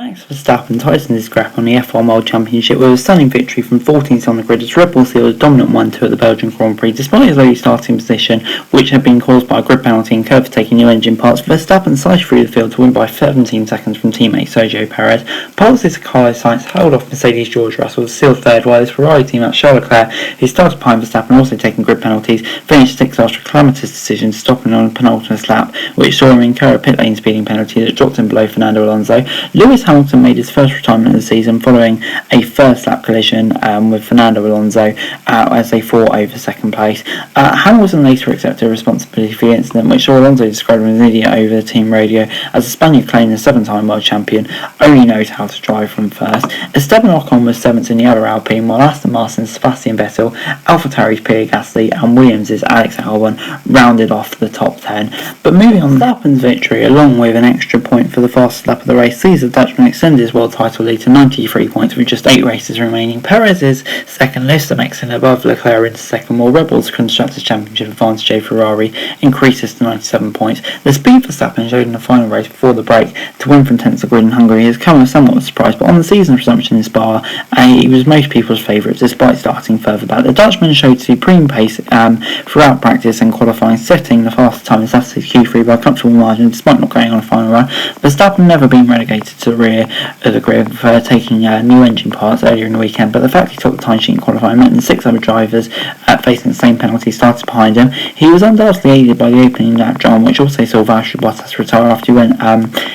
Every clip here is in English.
Max Verstappen tightened his grip on the F1 World Championship with a stunning victory from 14th on the grid as Red Bull sealed a dominant 1-2 at the Belgian Grand Prix. Despite his early starting position, which had been caused by a grid penalty incurred for taking new engine parts, Verstappen sliced through the field to win by 17 seconds from teammate Sergio Perez. Pulse's Carlos Sainz held off Mercedes' George Russell to seal third, while his Ferrari teammate Charles Leclerc, who started behind Verstappen also taking grid penalties, finished sixth after a calamitous decision to stop him on a penultimate lap, which saw him incur a pit lane speeding penalty that dropped him below Fernando Alonso. Lewis Hamilton made his first retirement of the season following a first lap collision with Fernando Alonso as they fought over second place. Hamilton later accepted responsibility for the incident, which saw Alonso described him as an idiot over the team radio, as the Spaniard, claiming the seven-time world champion, only knows how to drive from first. Esteban Ocon was seventh in the other Alpine, while Aston Martin's Sebastian Vettel, AlphaTauri's Pierre Gasly and Williams' Alex Albon rounded off the top 10. But moving on, Verstappen's victory, along with an extra point for the fastest lap of the race, sees the Dutchman extend his world title lead to 93 points with just 8 races remaining. Perez's second list makes him above Leclerc into second, while Red Bull's Constructors' Championship advantage over Ferrari increases to 97 points. The speed Verstappen showed in the final race before the break to win from 10th to the grid in Hungary has come as somewhat of a surprise, but on the season resumption in Spa, he was most people's favourite despite starting further back. The Dutchman showed supreme pace throughout practice and qualifying, setting the fastest time in Saturday's Q3 by a comfortable margin despite not going on a final run. Verstappen never been relegated to the rear of the grid for taking new engine parts earlier in the weekend, but the fact he took the timesheet in qualifying meant that 6 other drivers facing the same penalty started behind him. He was undoubtedly aided by the opening lap jam, which also saw Valtteri Bottas retire after he went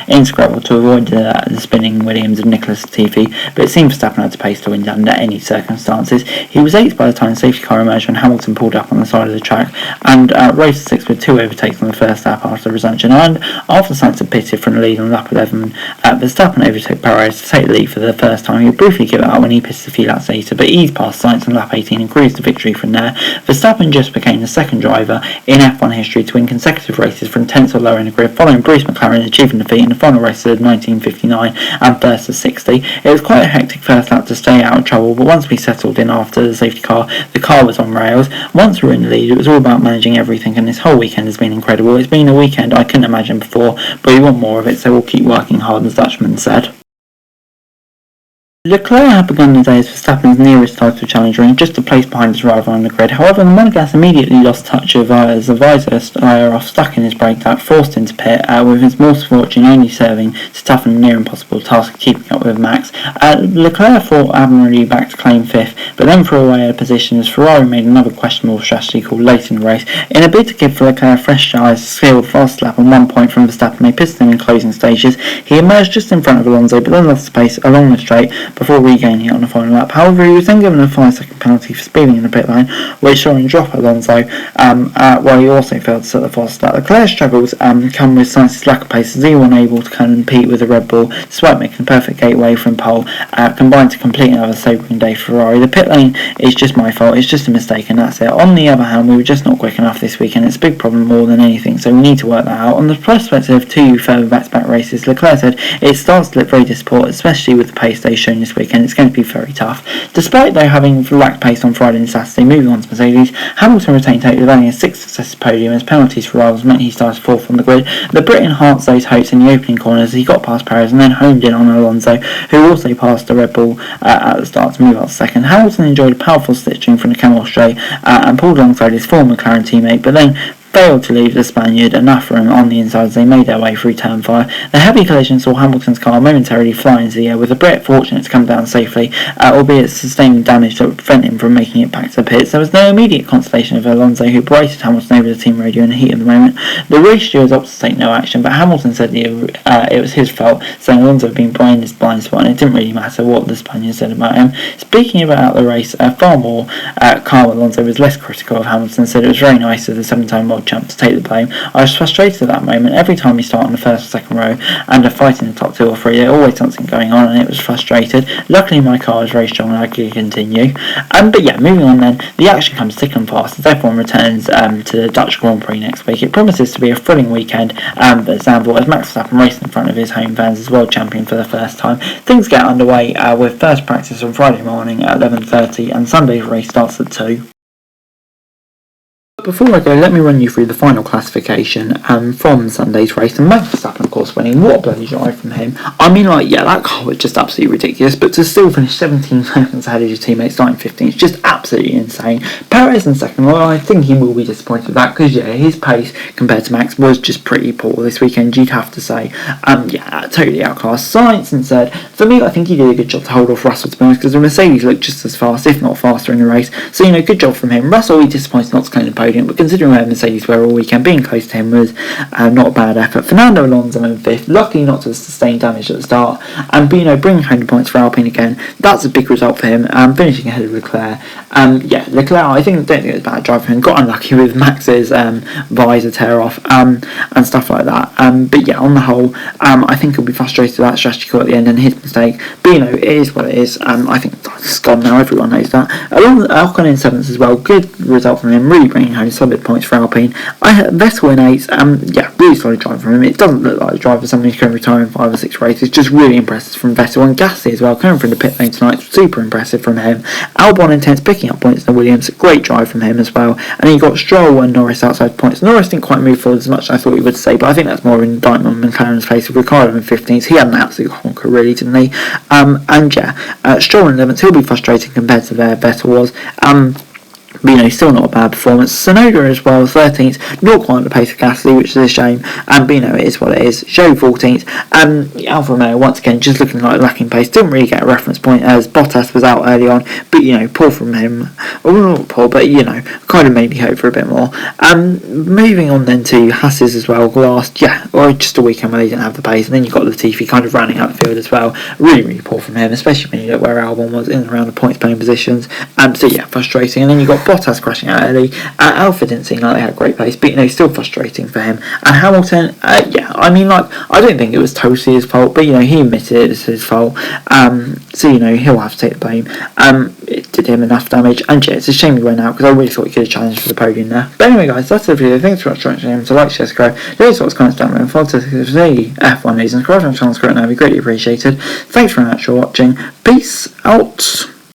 into gravel to avoid the spinning Williams of Nicholas Latifi, but it seemed Verstappen had the pace to win under any circumstances. He was 8th by the time the safety car emerged when Hamilton pulled up on the side of the track and raced 6th with 2 overtakes on the first lap after the resumption, and after Sainz had pitted from the lead on lap 11, Verstappen overtook Perez to take the lead for the first time. He would briefly give it up when he pitted a few laps later, but eased past Sainz on lap 18 and cruised to victory from there. Verstappen just became the second driver in F1 history to win consecutive races from 10th or lower in the grid, following Bruce McLaren achieving defeat in the final races of 1959 and first of 60. It was quite a hectic first lap to stay out of trouble, but once we settled in after the safety car, the car was on rails. Once we were in the lead, it was all about managing everything, and this whole weekend has been incredible. It's been a weekend I couldn't imagine before, but we want more of it, so we'll keep working hard, as Dutchman said. Leclerc had begun the day as Verstappen's nearest title challenger and just a place behind his rival on the grid. However, the Monegasque immediately lost touch of as the visor off stuck in his brake tap, forced him to pit, with his misfortune only serving to toughen the near impossible task of keeping up with Max. Leclerc fought admirably back to claim 5th, but then threw away a position as Ferrari made another questionable strategy called late in the race. In a bid to give Leclerc fresh eyes to steal the fast lap and 1 point from Verstappen, they pitted him in closing stages. He emerged just in front of Alonso, but then lost pace along the straight before regaining it on the final lap. However, he was then given a 5-second penalty for speeding in the pit lane, which saw him drop Alonso, while he also failed to set the fastest lap. Leclerc's struggles come with Sainz's lack of pace, as he was unable to compete with the Red Bull, despite making a perfect gateway from pole, combined to complete another sobering day for Ferrari. The pit lane is just my fault, it's just a mistake, and that's it. On the other hand, we were just not quick enough this weekend. It's a big problem more than anything, so we need to work that out. On the prospect of 2 further back-to-back races, Leclerc said, it starts to look very difficult, especially with the pace they've shown this weekend. It's going to be very tough. Despite though having lacked pace on Friday and Saturday, moving on to Mercedes, Hamilton retained title with only a 6th successive podium as penalties for rivals meant he started 4th on the grid. The Brit enhanced those hopes in the opening corners as he got past Perez and then homed in on Alonso, who also passed the Red Bull at the start to move up to second. Hamilton enjoyed a powerful stitching from the Camel straight and pulled alongside his former McLaren teammate, but then failed to leave the Spaniard enough room on the inside as they made their way through turn 5. The heavy collision saw Hamilton's car momentarily fly into the air, with the Brit fortunate to come down safely, albeit sustaining damage that would prevent him from making it back to the pits. There was no immediate consolation of Alonso, who berated Hamilton over the team radio in the heat of the moment. The race stewards opted to take no action, but Hamilton said it was his fault, saying Alonso had been behind his blind spot and it didn't really matter what the Spaniard said about him. Speaking about the race, far more calm Alonso was less critical of Hamilton, said it was very nice of the 7-time world champ to take the blame. I was frustrated at that moment. Every time we start on the first or second row and a fight in the top 2 or 3, there's always something going on, and it was frustrated. Luckily my car was very strong and I could continue. But yeah, moving on then, the action comes thick and fast as F1 returns to the Dutch Grand Prix next week. It promises to be a thrilling weekend for Zandvoort as Max Verstappen raced in front of his home fans as world champion for the first time. Things get underway with first practice on Friday morning at 11:30 and Sunday's race starts at 2. Before I go, let me run you through the final classification from Sunday's race, and Max Verstappen, of course, course winning. What a bloody drive from him. I mean, like, yeah, that car was just absolutely ridiculous, but to still finish 17 seconds ahead of your teammates starting 15 is just absolutely insane. Perez in second, well, I think he will be disappointed with that, because yeah, his pace compared to Max was just pretty poor this weekend, you'd have to say. Yeah, totally outclassed. Sainz in third. For me, I think he did a good job to hold off Russell, to be honest, because the Mercedes looked just as fast, if not faster, in the race. So, good job from him. Russell, he disappointed not to claim the podium, but considering where Mercedes were all weekend, being close to him was not a bad effort. Fernando Alonso in fifth, luckily not to sustain damage at the start, and bringing home the points for Alpine again. That's a big result for him, finishing ahead of Leclerc. Yeah, Leclerc, I don't think it was a bad drive for him. Got unlucky with Max's visor tear off and stuff like that. But yeah, on the whole, I think he'll be frustrated with that strategy call at the end and his mistake. But it is what it is. I think it's gone now. Everyone knows that. Ocon in seventh as well. Good result from him. Really bringing home solid points for Alpine. I had Vettel in eighth. Yeah, really solid drive from him. It doesn't look like a drive for somebody who's going to retire in 5 or 6 races. Just really impressive from Vettel, and Gasly as well, coming from the pit lane tonight. Super impressive from him. Albon in 10th, picking up points in the Williams. Great drive from him as well. And then you got Stroll and Norris outside points. Norris didn't quite move forward as much as I thought he would say, but I think that's more an indictment on McLaren's face with Ricciardo in 15th. He had an absolute honker, really, didn't he? And yeah, Stroll in 11th. He'll be frustrating compared to where Vettel was. But still not a bad performance. Tsunoda as well, 13th, not quite on the pace of Gasly, which is a shame. But it is what it is. Zhou 14th. Alfa Romeo once again just looking like lacking pace. Didn't really get a reference point as Bottas was out early on. But poor from him. Well, not poor, but kind of made me hope for a bit more. Moving on then to Haas's as well. Last, or just a weekend where they didn't have the pace, and then you've got Latifi kind of running out the field as well. Really, really poor from him, especially when you look where Albon was in and around the points playing positions. So yeah, frustrating. And then you've got Bottas crashing out early. Alpha didn't seem like they had great pace, but still frustrating for him. And Hamilton, I don't think it was totally his fault, but he admitted it was his fault. So he'll have to take the blame. It did him enough damage, and it's a shame he went out because I really thought he could have challenged for the podium there. But anyway, guys, that's the video. Thanks for watching. So like, share, subscribe. Those sorts of comments down below and follow to the F1 news and subscribe to the channel. That'd be greatly appreciated. Thanks very much for watching. Peace out.